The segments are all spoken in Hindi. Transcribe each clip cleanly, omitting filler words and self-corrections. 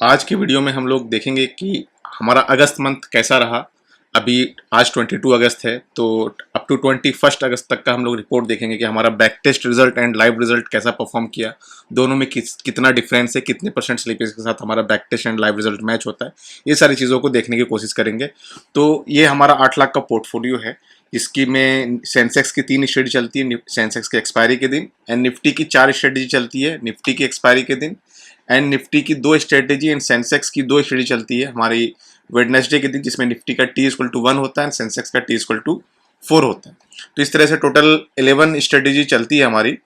आज के वीडियो में हम लोग देखेंगे कि हमारा अगस्त मंथ कैसा रहा। अभी आज 22 अगस्त है, तो अप टू 21 अगस्त तक का हम लोग रिपोर्ट देखेंगे कि हमारा back test result and live result कैसा परफॉर्म किया, दोनों में कितना डिफरेंस है, कितने परसेंट स्लीपेज के साथ हमारा back test and live result match होता है। ये सारी चीज़ों को देखने की कोशिश करेंगे। तो ये हमारा 8 लाख का पोर्टफोलियो है। इसकी में सेंसेक्स की 3 स्टडी चलती है, सेंसेक्स के एक्सपायरी के दिन, एंड निफ्टी की 4 स्ट्रेटेजी चलती है, निफ्टी की एक्सपायरी के दिन, एंड निफ्टी की 2 स्ट्रेटेजी एंड सेंसेक्स की 2 स्ट्रेटेजी चलती है हमारी वेडनेसडे के दिन, जिसमें निफ्टी का T=1 होता है एंड सेंसेक्स का T=4 होता है। तो इस तरह से टोटल 11 स्ट्रेटेजी चलती है हमारी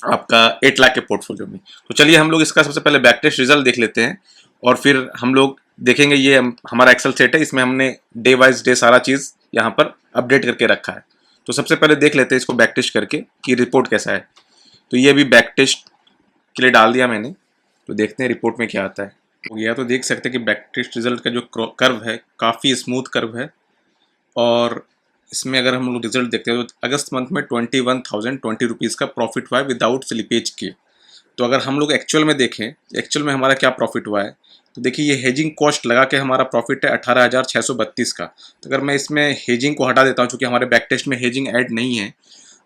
आपका 8 लाख के पोर्टफोलियो में। तो चलिए हम लोग इसका सबसे पहले बैक टेस्ट रिजल्ट देख लेते हैं और फिर हम लोग देखेंगे। ये हमारा एक्सेल सेट है, इसमें हमने डे वाइज डे सारा चीज़ यहाँ पर अपडेट करके रखा है। तो सबसे पहले देख लेते हैं इसको बैक टेस्ट करके कि रिपोर्ट कैसा है। तो ये अभी बैक टेस्ट के लिए डाल दिया मैंने, तो देखते हैं रिपोर्ट में क्या आता है। हो गया तो देख सकते हैं कि बैक टेस्ट रिजल्ट का जो कर्व है काफ़ी स्मूथ कर्व है, और इसमें अगर हम लोग रिजल्ट देखते हैं तो अगस्त मंथ में 21,020 रुपीज़ का प्रॉफिट हुआ है विदाउट स्लिपेज के। तो अगर हम लोग एक्चुअल में देखें, एक्चुअल में हमारा क्या प्रॉफिट हुआ है, तो देखिए ये हेजिंग कॉस्ट लगा के हमारा प्रॉफिट है 18,632 का। तो अगर मैं इसमें हेजिंग को हटा देता हूँ, चूँकि हमारे बैक टेस्ट में हेजिंग ऐड नहीं है,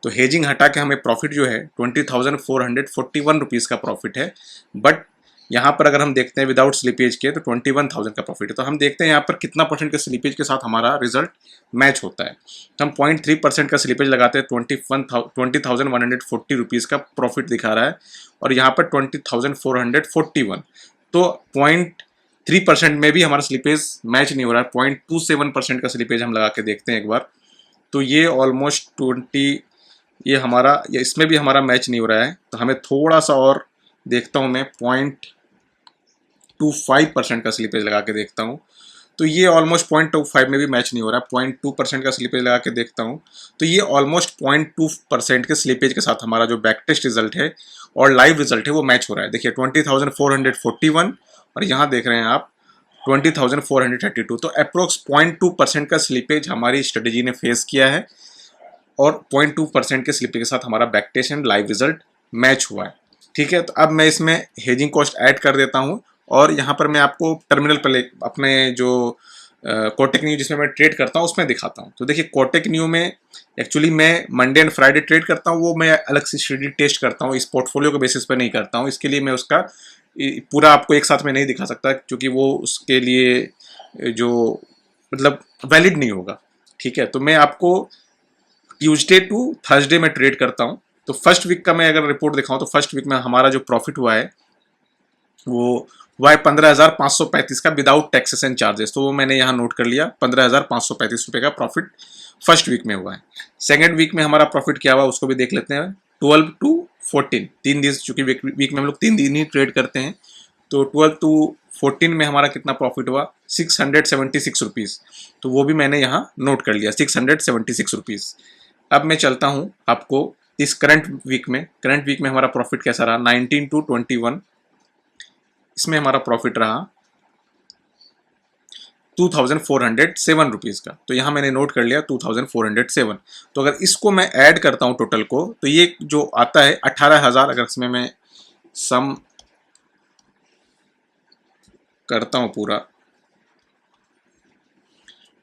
तो हेजिंग हटा के हमें प्रॉफिट जो है 20,441 रुपीज़ का प्रॉफिट है। बट यहाँ पर अगर हम देखते हैं विदाउट स्लिपेज के तो 21,000 का प्रॉफिट है। तो हम देखते हैं यहाँ पर कितना परसेंट के स्लिपेज के साथ हमारा रिजल्ट मैच होता है। तो हम 0.3% का स्लिपेज लगाते हैं, 20,140 रुपीज़ का प्रॉफिट दिखा रहा है, और यहाँ पर 20,441। तो 0.3% में भी हमारा स्लिपेज मैच नहीं हो रहा है। 0.27% का स्लिपेज हम लगा के देखते हैं एक बार, तो ये ऑलमोस्ट 20, ये हमारा, ये इसमें भी हमारा मैच नहीं हो रहा है। तो हमें थोड़ा सा और देखता हूँ मैं, 0.25% का स्लिपेज लगा के देखता हूँ, तो ये ऑलमोस्ट 0.25 में भी मैच नहीं हो रहा है। 0.2% का स्लिपेज लगा के देखता हूँ, तो ये ऑलमोस्ट 0.2% के स्लिपेज के साथ हमारा जो बैक टेस्ट रिजल्ट है और लाइव रिजल्ट है वो मैच हो रहा है। देखिए 20,441 और यहाँ देख रहे हैं आप 20,432। तो अप्रोक्स 0.2% का स्लिपेज हमारी स्ट्रेटेजी ने फेस किया है, और 0.2% के स्लिपेज के साथ हमारा back test and live result match हुआ है। ठीक है, तो अब मैं इसमें हेजिंग कॉस्ट ऐड कर देता हूँ, और यहाँ पर मैं आपको टर्मिनल पर अपने जो कोटेक न्यू जिसमें मैं ट्रेड करता हूँ उसमें दिखाता हूँ। तो देखिए कोटेक न्यू में एक्चुअली मैं मंडे एंड फ्राइडे ट्रेड करता हूँ, वो मैं अलग से स्ट्रेटजी टेस्ट करता हूँ, इस पोर्टफोलियो के बेसिस पर नहीं करता हूँ। इसके लिए मैं उसका पूरा आपको एक साथ में नहीं दिखा सकता, क्योंकि वो उसके लिए जो मतलब वैलिड नहीं होगा। ठीक है, तो मैं आपको ट्यूसडे टू थर्सडे में ट्रेड करता हूँ। तो फर्स्ट वीक का मैं अगर रिपोर्ट दिखाऊँ तो फर्स्ट वीक में हमारा जो प्रॉफिट हुआ है वो हुआ है 15,535 का विदाउट टैक्सेस एंड चार्जेस। तो वो मैंने यहाँ नोट कर लिया, 15,535 रुपये का प्रॉफिट फर्स्ट वीक में हुआ है। सेकेंड वीक में हमारा प्रॉफिट क्या हुआ उसको भी देख लेते हैं। 12 टू 14, 3 दिन, चूंकि वीक में हम लोग 3 दिन ही ट्रेड करते हैं, तो 12 टू 14 में हमारा कितना प्रॉफिट हुआ, 676 रुपीज़। तो वो भी मैंने यहाँ नोट कर लिया, 676 रुपीज़। अब मैं चलता हूँ आपको इस करंट वीक में हमारा प्रॉफिट कैसा रहा। 19 टू 21 इसमें हमारा प्रॉफिट रहा 2,407 रुपीज़ का। तो यहाँ मैंने नोट कर लिया 2,407। तो अगर इसको मैं ऐड करता हूँ टोटल को, तो ये जो आता है 18,000, अगर इसमें मैं सम करता हूँ पूरा,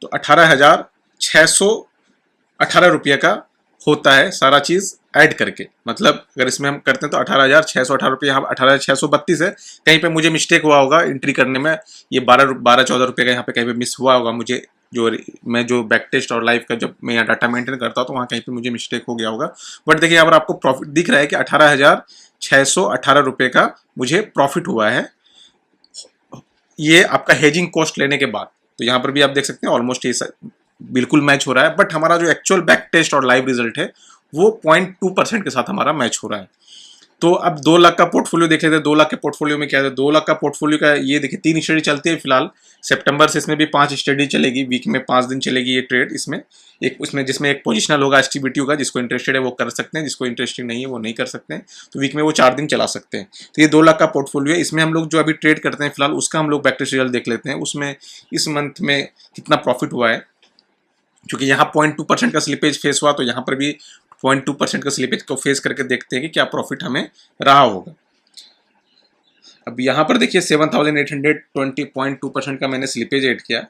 तो 18,618 रुपये का होता है सारा चीज़ ऐड करके। मतलब अगर इसमें हम करते हैं तो 18,618 रुपये, यहाँ 18,632 है। कहीं पे मुझे मिस्टेक हुआ होगा एंट्री करने में, ये 12-14 रुपये का यहाँ पे कहीं पे मिस हुआ होगा मुझे। मैं जो बैक टेस्ट और लाइव का जब मैं यहाँ डाटा मेंटेन करता हूँ तो वहाँ कहीं पे मुझे मिस्टेक हो गया होगा। बट देखिए यहाँ पर आपको प्रॉफिट दिख रहा है कि 18,618 रुपये का मुझे प्रॉफिट हुआ है, ये आपका हेजिंग कॉस्ट लेने के बाद। तो यहाँ पर भी आप देख सकते हैं ऑलमोस्ट ये बिल्कुल मैच हो रहा है। बट हमारा जो एक्चुअल बैक टेस्ट और लाइव रिजल्ट है वो 0.2% के साथ हमारा मैच हो रहा है। तो अब 2 लाख का पोर्टफोलियो देख लेते हैं। 2 लाख के पोर्टफोलियो में क्या है, 2 लाख का पोर्टफोलियो का ये देखिए 3 स्टडी चलती है फिलहाल सितंबर से। इसमें भी 5 स्टडी चलेगी, वीक में 5 दिन चलेगी ये ट्रेड। इसमें एक उसमें जिसमें एक पोजिशनल होगा, एसटीबीटी होगा, जिसको इंटरेस्टेड है वो कर सकते हैं, जिसको इंटरेस्टेड नहीं है वो नहीं कर सकते हैं। तो वीक में वो 4 दिन चला सकते हैं। तो ये 2 लाख का पोर्टफोलियो है। इसमें हम लोग जो अभी ट्रेड करते हैं फिलहाल उसका हम लोग बैक टेस्ट रिजल्ट देख लेते हैं, उसमें इस मंथ में कितना प्रॉफिट हुआ है। क्योंकि यहाँ 0.2% का स्लिपेज फेस हुआ, तो यहाँ पर भी 0.2% का स्लिपेज को फेस करके देखते हैं कि क्या प्रॉफिट हमें रहा होगा। अब यहाँ पर देखिए 7,820.2% का मैंने स्लिपेज ऐड किया,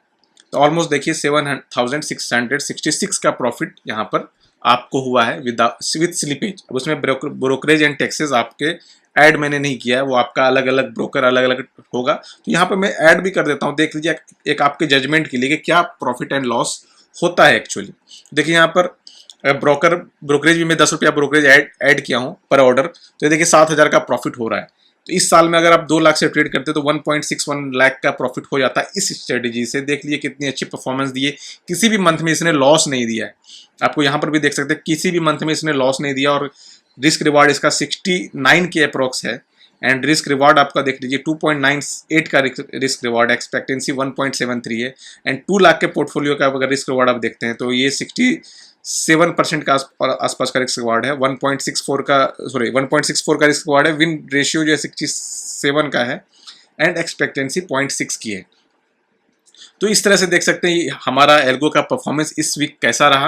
तो ऑलमोस्ट देखिए 7,666 का प्रॉफिट यहाँ पर आपको हुआ है विद स्लिपेज। अब उसमें ब्रोकरेज एंड टैक्सेस आपके ऐड मैंने नहीं किया है, वो आपका अलग अलग ब्रोकर अलग अलग होगा। तो यहाँ पर मैं ऐड भी कर देता हूँ, देख लीजिए एक आपके जजमेंट के लिए कि क्या प्रॉफिट एंड लॉस होता है एक्चुअली। देखिए यहाँ पर ब्रोकरेज भी मैं 10 रुपया ब्रोकरेज ऐड किया हूँ पर ऑर्डर, तो ये देखिए 7,000 का प्रॉफिट हो रहा है। तो इस साल में अगर आप 2 लाख से ट्रेड करते तो 1.61 लाख का प्रॉफिट हो जाता है इस स्ट्रेटेजी से। देख लीजिए कितनी अच्छी परफॉर्मेंस दी है, किसी भी मंथ में इसने लॉस नहीं दिया है। आपको यहाँ पर भी देख सकते हैं किसी भी मंथ में इसने लॉस नहीं दिया, और रिस्क रिवार्ड इसका 69 के अप्रोक्स है। एंड रिस्क रिवार्ड आपका देख लीजिए 2.98 का रिस्क रिवार्ड, एक्सपेक्टेंसी 1.73 है। एंड 2 लाख के पोर्टफोलियो का अगर रिस्क रिवार्ड आप देखते हैं तो ये 67% का आसपास का रिस्क रिवार्ड है। 1.64 का 1.64 का रिस्क रिवार्ड है। विन रेशियो जो है 67 का है एंड एक्सपेक्टेंसी 0.6 की है। तो इस तरह से देख सकते हैं हमारा एल्गो का परफॉर्मेंस इस वीक कैसा रहा।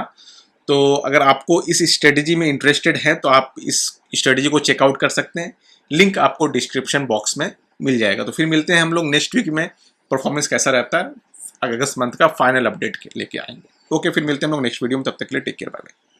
तो अगर आपको इस स्ट्रेटेजी में इंटरेस्टेड हैं तो आप इस स्ट्रेटेजी को चेकआउट कर सकते हैं, लिंक आपको डिस्क्रिप्शन बॉक्स में मिल जाएगा। तो फिर मिलते हैं हम लोग नेक्स्ट वीक में, परफॉर्मेंस कैसा रहता है अगस्त मंथ का फाइनल अपडेट लेके आएंगे। ओके, फिर मिलते हैं हम लोग नेक्स्ट वीडियो में, तब तक के लिए टेक केयर, बाय बाय।